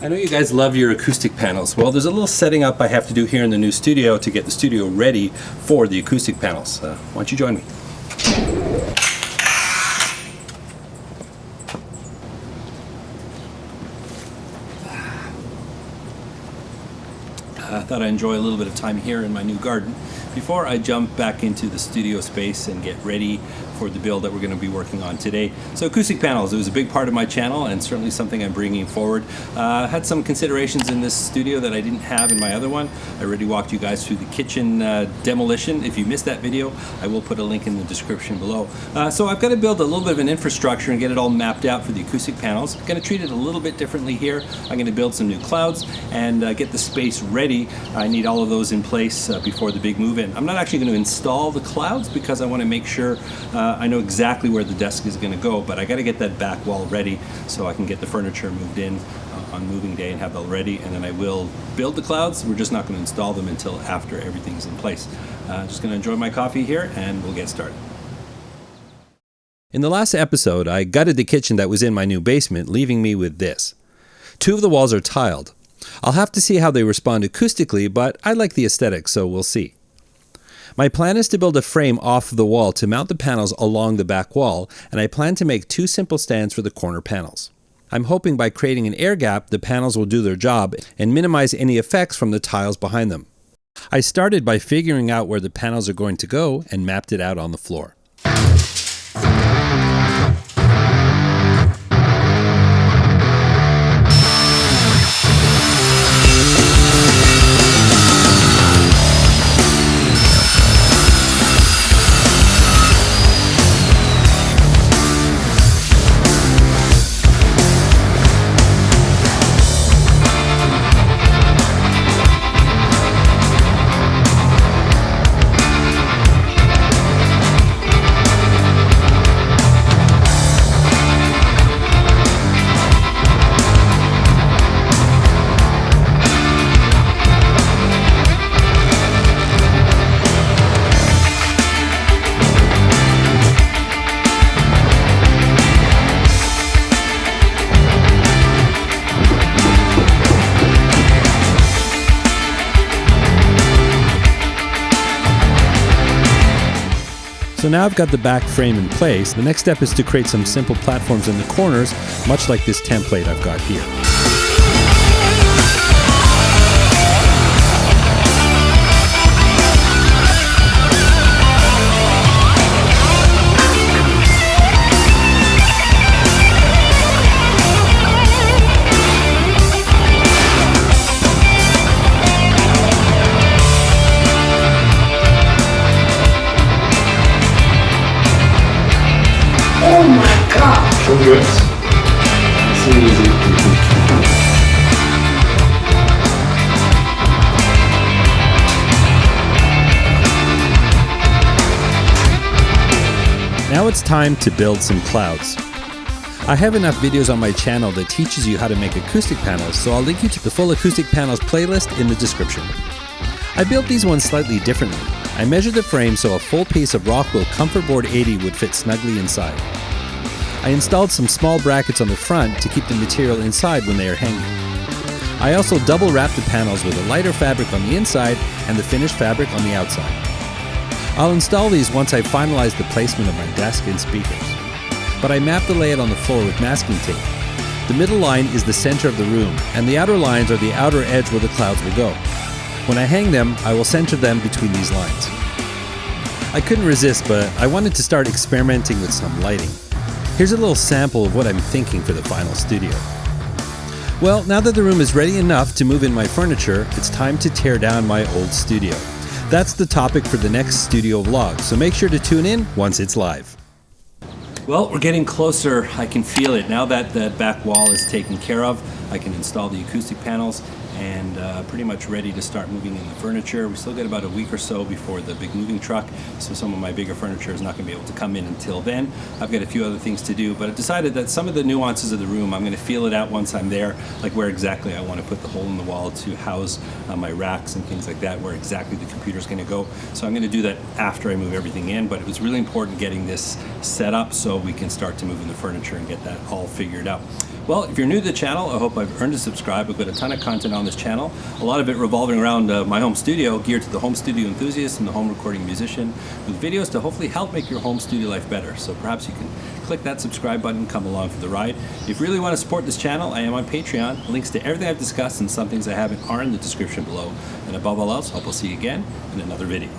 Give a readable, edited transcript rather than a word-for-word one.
I know you guys love your acoustic panels. Well, there's a little setting up I have to do here in the new studio to get the studio ready for the acoustic panels. Why don't you join me? I thought I'd enjoy a little bit of time here in my new garden before I jump back into the studio space and get ready for the build that we're going to be working on today. So acoustic panels, it was a big part of my channel and certainly something I'm bringing forward. Had some considerations in this studio that I didn't have in my other one. I already walked you guys through the kitchen demolition. If you missed that video, I will put a link in the description below. So I've got to build a little bit of an infrastructure and get it all mapped out for the acoustic panels. I'm going to treat it a little bit differently here. I'm going to build some new clouds and get the space ready. I need all of those in place before the big move-in. I'm not actually going to install the clouds because I want to make sure I know exactly where the desk is going to go, but I got to get that back wall ready so I can get the furniture moved in on moving day and have that ready, and then I will build the clouds. We're just not going to install them until after everything's in place. Just going to enjoy my coffee here and we'll get started. In the last episode, I gutted the kitchen that was in my new basement, leaving me with this. 2 of the walls are tiled. I'll have to see how they respond acoustically, but I like the aesthetic, so we'll see. My plan is to build a frame off of the wall to mount the panels along the back wall, and I plan to make 2 simple stands for the corner panels. I'm hoping by creating an air gap, the panels will do their job and minimize any effects from the tiles behind them. I started by figuring out where the panels are going to go and mapped it out on the floor. So now I've got the back frame in place. The next step is to create some simple platforms in the corners, much like this template I've got here. Oh my god! Good. So easy. Now it's time to build some clouds. I have enough videos on my channel that teaches you how to make acoustic panels, so I'll link you to the full acoustic panels playlist in the description. I built these ones slightly differently. I measured the frame so a full piece of Rockwell Comfort Board 80 would fit snugly inside. I installed some small brackets on the front to keep the material inside when they are hanging. I also double wrapped the panels with a lighter fabric on the inside and the finished fabric on the outside. I'll install these once I finalize the placement of my desk and speakers. But I mapped the layout on the floor with masking tape. The middle line is the center of the room, and the outer lines are the outer edge where the clouds will go. When I hang them, I will center them between these lines. I couldn't resist, but I wanted to start experimenting with some lighting. Here's a little sample of what I'm thinking for the final studio. Well, now that the room is ready enough to move in my furniture, it's time to tear down my old studio. That's the topic for the next studio vlog, so make sure to tune in once it's live. Well, we're getting closer. I can feel it. Now that the back wall is taken care of, I can install the acoustic panels and pretty much ready to start moving in the furniture. We still got about a week or so before the big moving truck, so some of my bigger furniture is not going to be able to come in until then. I've got a few other things to do, but I've decided that some of the nuances of the room, I'm going to feel it out once I'm there, like where exactly I want to put the hole in the wall to house my racks and things like that, where exactly the computer's going to go. So I'm going to do that after I move everything in, but it was really important getting this set up so we can start to move in the furniture and get that all figured out. Well, if you're new to the channel, I hope I've earned a subscribe. I've got a ton of content on this channel, a lot of it revolving around my home studio, geared to the home studio enthusiast and the home recording musician, with videos to hopefully help make your home studio life better. So perhaps you can click that subscribe button and come along for the ride. If you really want to support this channel, I am on Patreon. Links to everything I've discussed and some things I haven't are in the description below. And above all else, I hope I'll see you again in another video.